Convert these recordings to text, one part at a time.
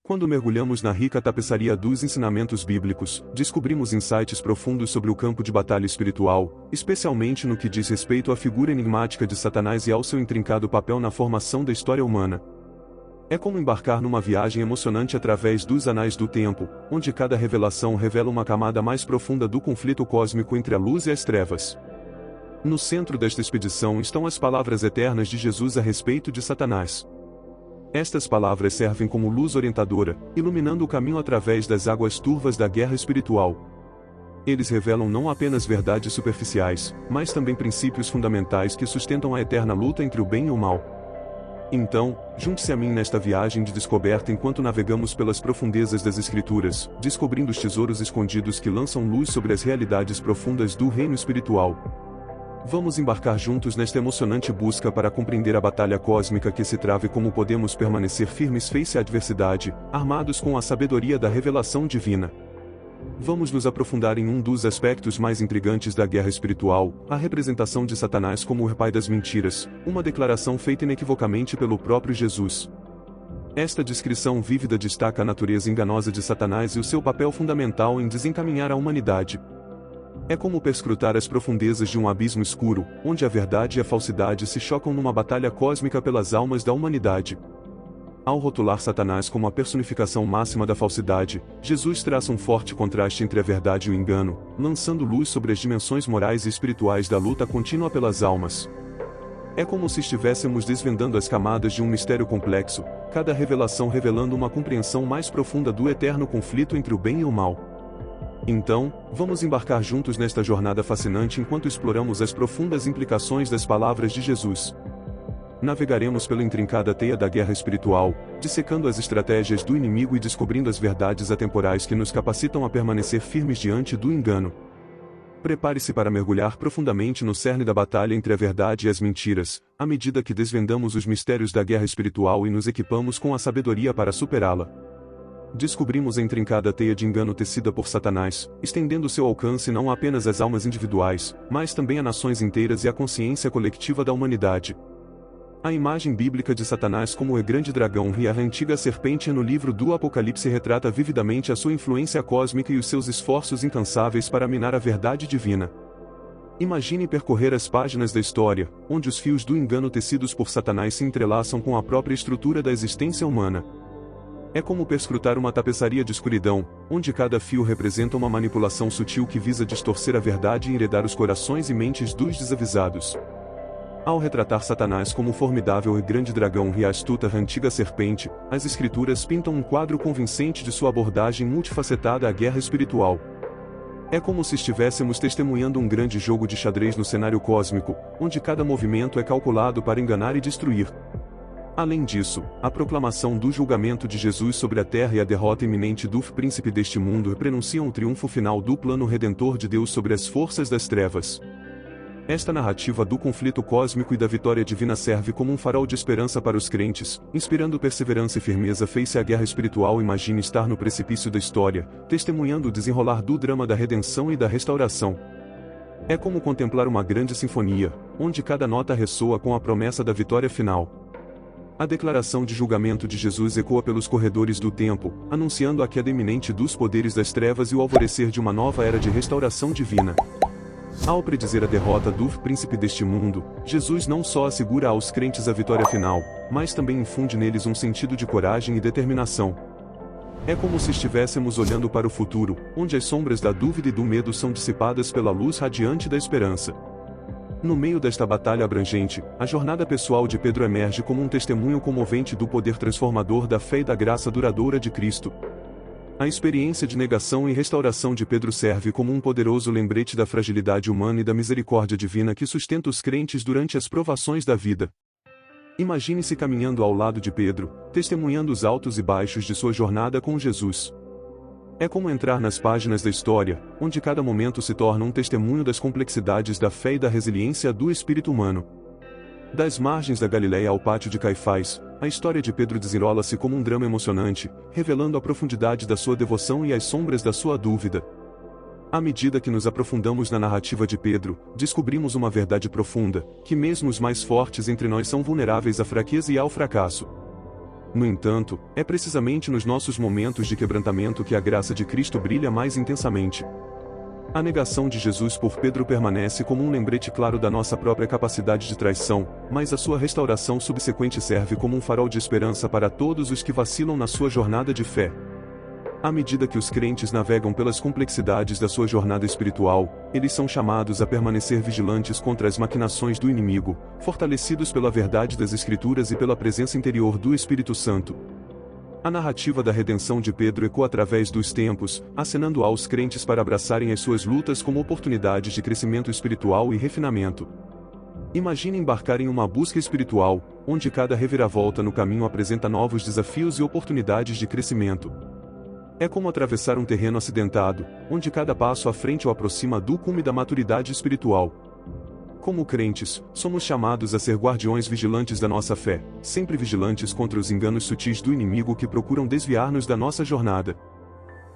Quando mergulhamos na rica tapeçaria dos ensinamentos bíblicos, descobrimos insights profundos sobre o campo de batalha espiritual, especialmente no que diz respeito à figura enigmática de Satanás e ao seu intrincado papel na formação da história humana. É como embarcar numa viagem emocionante através dos anais do tempo, onde cada revelação revela uma camada mais profunda do conflito cósmico entre a luz e as trevas. No centro desta expedição estão as palavras eternas de Jesus a respeito de Satanás. Estas palavras servem como luz orientadora, iluminando o caminho através das águas turvas da guerra espiritual. Eles revelam não apenas verdades superficiais, mas também princípios fundamentais que sustentam a eterna luta entre o bem e o mal. Então, junte-se a mim nesta viagem de descoberta enquanto navegamos pelas profundezas das Escrituras, descobrindo os tesouros escondidos que lançam luz sobre as realidades profundas do reino espiritual. Vamos embarcar juntos nesta emocionante busca para compreender a batalha cósmica que se trava e como podemos permanecer firmes face à adversidade, armados com a sabedoria da revelação divina. Vamos nos aprofundar em um dos aspectos mais intrigantes da guerra espiritual, a representação de Satanás como o pai das mentiras, uma declaração feita inequivocamente pelo próprio Jesus. Esta descrição vívida destaca a natureza enganosa de Satanás e o seu papel fundamental em desencaminhar a humanidade. É como perscrutar as profundezas de um abismo escuro, onde a verdade e a falsidade se chocam numa batalha cósmica pelas almas da humanidade. Ao rotular Satanás como a personificação máxima da falsidade, Jesus traça um forte contraste entre a verdade e o engano, lançando luz sobre as dimensões morais e espirituais da luta contínua pelas almas. É como se estivéssemos desvendando as camadas de um mistério complexo, cada revelação revelando uma compreensão mais profunda do eterno conflito entre o bem e o mal. Então, vamos embarcar juntos nesta jornada fascinante enquanto exploramos as profundas implicações das palavras de Jesus. Navegaremos pela intrincada teia da guerra espiritual, dissecando as estratégias do inimigo e descobrindo as verdades atemporais que nos capacitam a permanecer firmes diante do engano. Prepare-se para mergulhar profundamente no cerne da batalha entre a verdade e as mentiras, à medida que desvendamos os mistérios da guerra espiritual e nos equipamos com a sabedoria para superá-la. Descobrimos a intrincada teia de engano tecida por Satanás, estendendo seu alcance não apenas às almas individuais, mas também a nações inteiras e à consciência coletiva da humanidade. A imagem bíblica de Satanás como o grande dragão e a antiga serpente no livro do Apocalipse retrata vividamente a sua influência cósmica e os seus esforços incansáveis para minar a verdade divina. Imagine percorrer as páginas da história, onde os fios do engano tecidos por Satanás se entrelaçam com a própria estrutura da existência humana. É como perscrutar uma tapeçaria de escuridão, onde cada fio representa uma manipulação sutil que visa distorcer a verdade e enredar os corações e mentes dos desavisados. Ao retratar Satanás como o formidável e grande dragão e a astuta antiga serpente, as Escrituras pintam um quadro convincente de sua abordagem multifacetada à guerra espiritual. É como se estivéssemos testemunhando um grande jogo de xadrez no cenário cósmico, onde cada movimento é calculado para enganar e destruir. Além disso, a proclamação do julgamento de Jesus sobre a terra e a derrota iminente do príncipe deste mundo prenunciam o triunfo final do plano redentor de Deus sobre as forças das trevas. Esta narrativa do conflito cósmico e da vitória divina serve como um farol de esperança para os crentes, inspirando perseverança e firmeza face à guerra espiritual. Imagine estar no precipício da história, testemunhando o desenrolar do drama da redenção e da restauração. É como contemplar uma grande sinfonia, onde cada nota ressoa com a promessa da vitória final. A declaração de julgamento de Jesus ecoa pelos corredores do templo, anunciando a queda iminente dos poderes das trevas e o alvorecer de uma nova era de restauração divina. Ao predizer a derrota do príncipe deste mundo, Jesus não só assegura aos crentes a vitória final, mas também infunde neles um sentido de coragem e determinação. É como se estivéssemos olhando para o futuro, onde as sombras da dúvida e do medo são dissipadas pela luz radiante da esperança. No meio desta batalha abrangente, a jornada pessoal de Pedro emerge como um testemunho comovente do poder transformador da fé e da graça duradoura de Cristo. A experiência de negação e restauração de Pedro serve como um poderoso lembrete da fragilidade humana e da misericórdia divina que sustenta os crentes durante as provações da vida. Imagine-se caminhando ao lado de Pedro, testemunhando os altos e baixos de sua jornada com Jesus. É como entrar nas páginas da história, onde cada momento se torna um testemunho das complexidades da fé e da resiliência do espírito humano. Das margens da Galileia ao pátio de Caifás, a história de Pedro desenrola-se como um drama emocionante, revelando a profundidade da sua devoção e as sombras da sua dúvida. À medida que nos aprofundamos na narrativa de Pedro, descobrimos uma verdade profunda, que mesmo os mais fortes entre nós são vulneráveis à fraqueza e ao fracasso. No entanto, é precisamente nos nossos momentos de quebrantamento que a graça de Cristo brilha mais intensamente. A negação de Jesus por Pedro permanece como um lembrete claro da nossa própria capacidade de traição, mas a sua restauração subsequente serve como um farol de esperança para todos os que vacilam na sua jornada de fé. À medida que os crentes navegam pelas complexidades da sua jornada espiritual, eles são chamados a permanecer vigilantes contra as maquinações do inimigo, fortalecidos pela verdade das Escrituras e pela presença interior do Espírito Santo. A narrativa da redenção de Pedro ecoa através dos tempos, acenando aos crentes para abraçarem as suas lutas como oportunidades de crescimento espiritual e refinamento. Imagine embarcar em uma busca espiritual, onde cada reviravolta no caminho apresenta novos desafios e oportunidades de crescimento. É como atravessar um terreno acidentado, onde cada passo à frente o aproxima do cume da maturidade espiritual. Como crentes, somos chamados a ser guardiões vigilantes da nossa fé, sempre vigilantes contra os enganos sutis do inimigo que procuram desviar-nos da nossa jornada.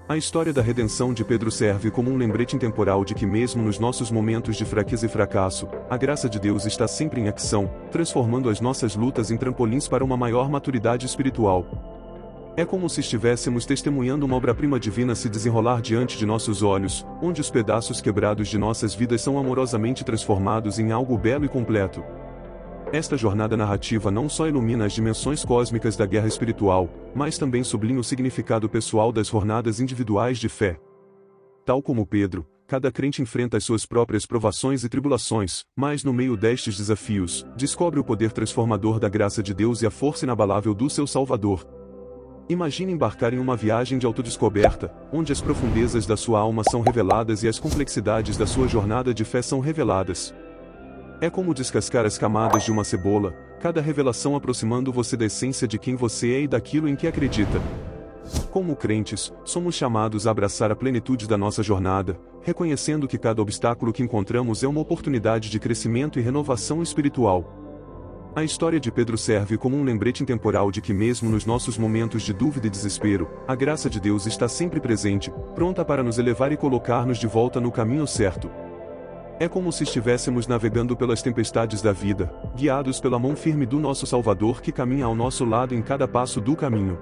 A história da redenção de Pedro serve como um lembrete intemporal de que mesmo nos nossos momentos de fraqueza e fracasso, a graça de Deus está sempre em ação, transformando as nossas lutas em trampolins para uma maior maturidade espiritual. É como se estivéssemos testemunhando uma obra-prima divina se desenrolar diante de nossos olhos, onde os pedaços quebrados de nossas vidas são amorosamente transformados em algo belo e completo. Esta jornada narrativa não só ilumina as dimensões cósmicas da guerra espiritual, mas também sublinha o significado pessoal das jornadas individuais de fé. Tal como Pedro, cada crente enfrenta as suas próprias provações e tribulações, mas no meio destes desafios, descobre o poder transformador da graça de Deus e a força inabalável do seu Salvador. Imagine embarcar em uma viagem de autodescoberta, onde as profundezas da sua alma são reveladas e as complexidades da sua jornada de fé são reveladas. É como descascar as camadas de uma cebola, cada revelação aproximando você da essência de quem você é e daquilo em que acredita. Como crentes, somos chamados a abraçar a plenitude da nossa jornada, reconhecendo que cada obstáculo que encontramos é uma oportunidade de crescimento e renovação espiritual. A história de Pedro serve como um lembrete intemporal de que mesmo nos nossos momentos de dúvida e desespero, a graça de Deus está sempre presente, pronta para nos elevar e colocar-nos de volta no caminho certo. É como se estivéssemos navegando pelas tempestades da vida, guiados pela mão firme do nosso Salvador que caminha ao nosso lado em cada passo do caminho.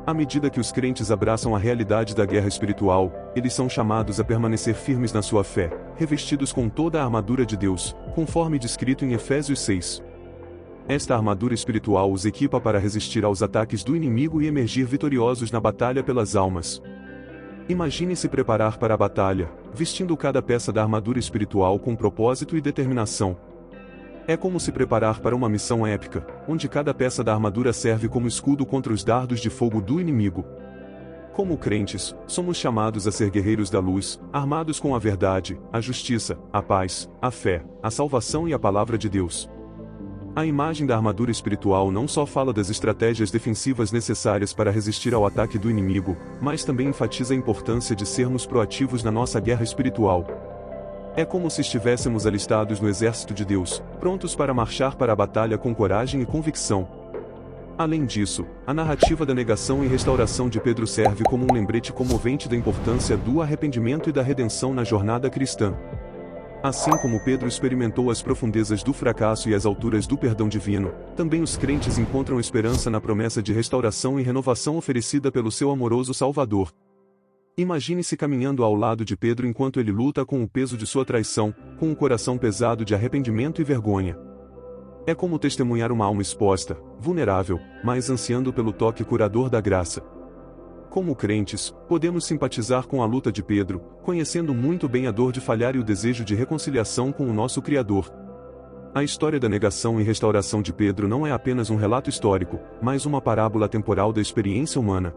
À medida que os crentes abraçam a realidade da guerra espiritual, eles são chamados a permanecer firmes na sua fé, revestidos com toda a armadura de Deus, conforme descrito em Efésios 6. Esta armadura espiritual os equipa para resistir aos ataques do inimigo e emergir vitoriosos na batalha pelas almas. Imagine se preparar para a batalha, vestindo cada peça da armadura espiritual com propósito e determinação. É como se preparar para uma missão épica, onde cada peça da armadura serve como escudo contra os dardos de fogo do inimigo. Como crentes, somos chamados a ser guerreiros da luz, armados com a verdade, a justiça, a paz, a fé, a salvação e a palavra de Deus. A imagem da armadura espiritual não só fala das estratégias defensivas necessárias para resistir ao ataque do inimigo, mas também enfatiza a importância de sermos proativos na nossa guerra espiritual. É como se estivéssemos alistados no exército de Deus, prontos para marchar para a batalha com coragem e convicção. Além disso, a narrativa da negação e restauração de Pedro serve como um lembrete comovente da importância do arrependimento e da redenção na jornada cristã. Assim como Pedro experimentou as profundezas do fracasso e as alturas do perdão divino, também os crentes encontram esperança na promessa de restauração e renovação oferecida pelo seu amoroso Salvador. Imagine-se caminhando ao lado de Pedro enquanto ele luta com o peso de sua traição, com um coração pesado de arrependimento e vergonha. É como testemunhar uma alma exposta, vulnerável, mas ansiando pelo toque curador da graça. Como crentes, podemos simpatizar com a luta de Pedro, conhecendo muito bem a dor de falhar e o desejo de reconciliação com o nosso Criador. A história da negação e restauração de Pedro não é apenas um relato histórico, mas uma parábola temporal da experiência humana.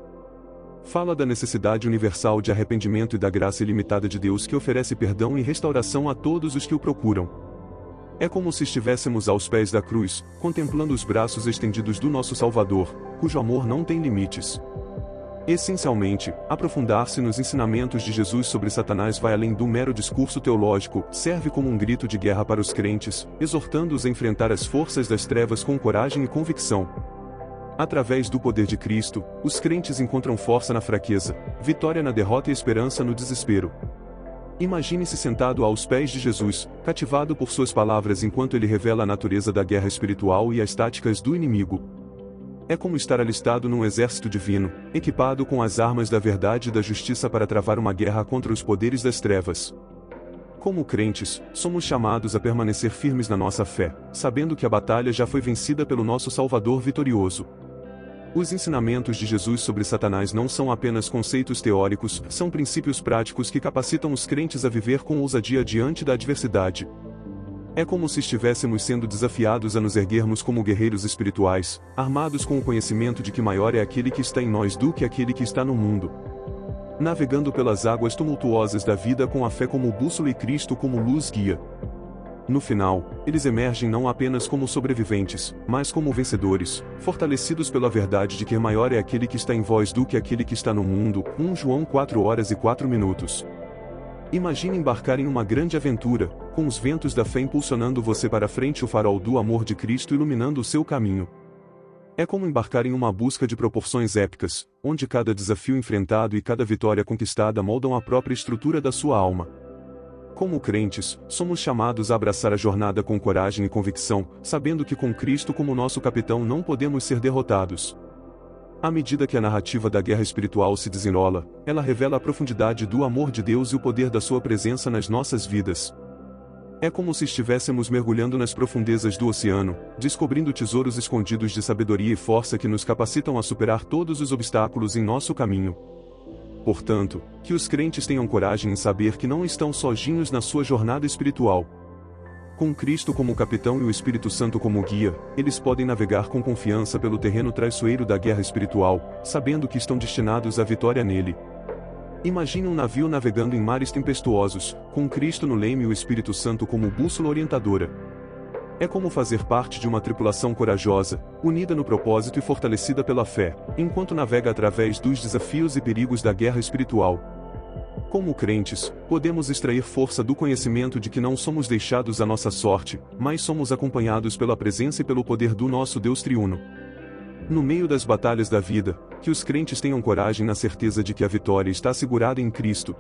Fala da necessidade universal de arrependimento e da graça ilimitada de Deus que oferece perdão e restauração a todos os que o procuram. É como se estivéssemos aos pés da cruz, contemplando os braços estendidos do nosso Salvador, cujo amor não tem limites. Essencialmente, aprofundar-se nos ensinamentos de Jesus sobre Satanás vai além do mero discurso teológico, serve como um grito de guerra para os crentes, exortando-os a enfrentar as forças das trevas com coragem e convicção. Através do poder de Cristo, os crentes encontram força na fraqueza, vitória na derrota e esperança no desespero. Imagine-se sentado aos pés de Jesus, cativado por suas palavras enquanto ele revela a natureza da guerra espiritual e as táticas do inimigo. É como estar alistado num exército divino, equipado com as armas da verdade e da justiça para travar uma guerra contra os poderes das trevas. Como crentes, somos chamados a permanecer firmes na nossa fé, sabendo que a batalha já foi vencida pelo nosso Salvador vitorioso. Os ensinamentos de Jesus sobre Satanás não são apenas conceitos teóricos, são princípios práticos que capacitam os crentes a viver com ousadia diante da adversidade. É como se estivéssemos sendo desafiados a nos erguermos como guerreiros espirituais, armados com o conhecimento de que maior é aquele que está em nós do que aquele que está no mundo. Navegando pelas águas tumultuosas da vida com a fé como bússola e Cristo como luz guia. No final, eles emergem não apenas como sobreviventes, mas como vencedores, fortalecidos pela verdade de que maior é aquele que está em vós do que aquele que está no mundo. 1 João 4:04. Imagine embarcar em uma grande aventura, com os ventos da fé impulsionando você para frente e o farol do amor de Cristo iluminando o seu caminho. É como embarcar em uma busca de proporções épicas, onde cada desafio enfrentado e cada vitória conquistada moldam a própria estrutura da sua alma. Como crentes, somos chamados a abraçar a jornada com coragem e convicção, sabendo que com Cristo como nosso capitão não podemos ser derrotados. À medida que a narrativa da guerra espiritual se desenrola, ela revela a profundidade do amor de Deus e o poder da sua presença nas nossas vidas. É como se estivéssemos mergulhando nas profundezas do oceano, descobrindo tesouros escondidos de sabedoria e força que nos capacitam a superar todos os obstáculos em nosso caminho. Portanto, que os crentes tenham coragem em saber que não estão sozinhos na sua jornada espiritual. Com Cristo como capitão e o Espírito Santo como guia, eles podem navegar com confiança pelo terreno traiçoeiro da guerra espiritual, sabendo que estão destinados à vitória nele. Imagine um navio navegando em mares tempestuosos, com Cristo no leme e o Espírito Santo como bússola orientadora. É como fazer parte de uma tripulação corajosa, unida no propósito e fortalecida pela fé, enquanto navega através dos desafios e perigos da guerra espiritual. Como crentes, podemos extrair força do conhecimento de que não somos deixados à nossa sorte, mas somos acompanhados pela presença e pelo poder do nosso Deus triuno. No meio das batalhas da vida, que os crentes tenham coragem na certeza de que a vitória está assegurada em Cristo.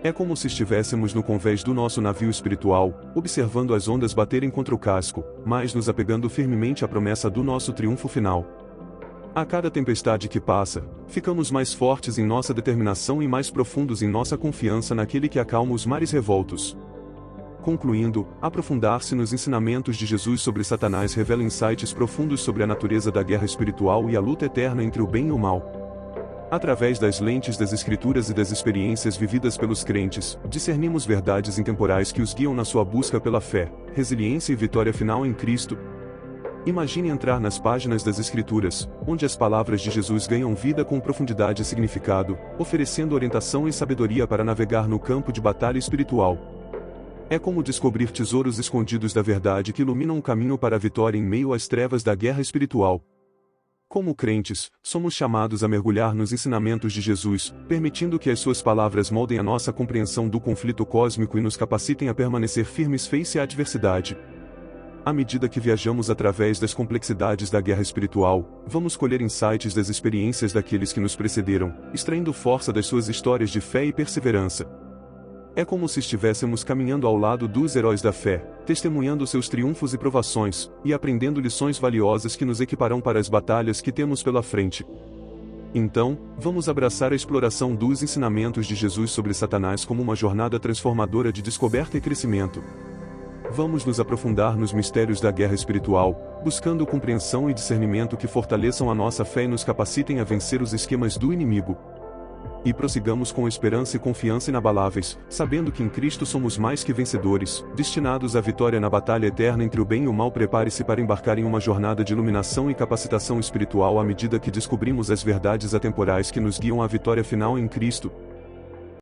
É como se estivéssemos no convés do nosso navio espiritual, observando as ondas baterem contra o casco, mas nos apegando firmemente à promessa do nosso triunfo final. A cada tempestade que passa, ficamos mais fortes em nossa determinação e mais profundos em nossa confiança naquele que acalma os mares revoltos. Concluindo, aprofundar-se nos ensinamentos de Jesus sobre Satanás revela insights profundos sobre a natureza da guerra espiritual e a luta eterna entre o bem e o mal. Através das lentes das Escrituras e das experiências vividas pelos crentes, discernimos verdades intemporais que os guiam na sua busca pela fé, resiliência e vitória final em Cristo. Imagine entrar nas páginas das Escrituras, onde as palavras de Jesus ganham vida com profundidade e significado, oferecendo orientação e sabedoria para navegar no campo de batalha espiritual. É como descobrir tesouros escondidos da verdade que iluminam o caminho para a vitória em meio às trevas da guerra espiritual. Como crentes, somos chamados a mergulhar nos ensinamentos de Jesus, permitindo que as suas palavras moldem a nossa compreensão do conflito cósmico e nos capacitem a permanecer firmes face à adversidade. À medida que viajamos através das complexidades da guerra espiritual, vamos colher insights das experiências daqueles que nos precederam, extraindo força das suas histórias de fé e perseverança. É como se estivéssemos caminhando ao lado dos heróis da fé, testemunhando seus triunfos e provações, e aprendendo lições valiosas que nos equiparão para as batalhas que temos pela frente. Então, vamos abraçar a exploração dos ensinamentos de Jesus sobre Satanás como uma jornada transformadora de descoberta e crescimento. Vamos nos aprofundar nos mistérios da guerra espiritual, buscando compreensão e discernimento que fortaleçam a nossa fé e nos capacitem a vencer os esquemas do inimigo. E prossigamos com esperança e confiança inabaláveis, sabendo que em Cristo somos mais que vencedores, destinados à vitória na batalha eterna entre o bem e o mal. Prepare-se para embarcar em uma jornada de iluminação e capacitação espiritual à medida que descobrimos as verdades atemporais que nos guiam à vitória final em Cristo.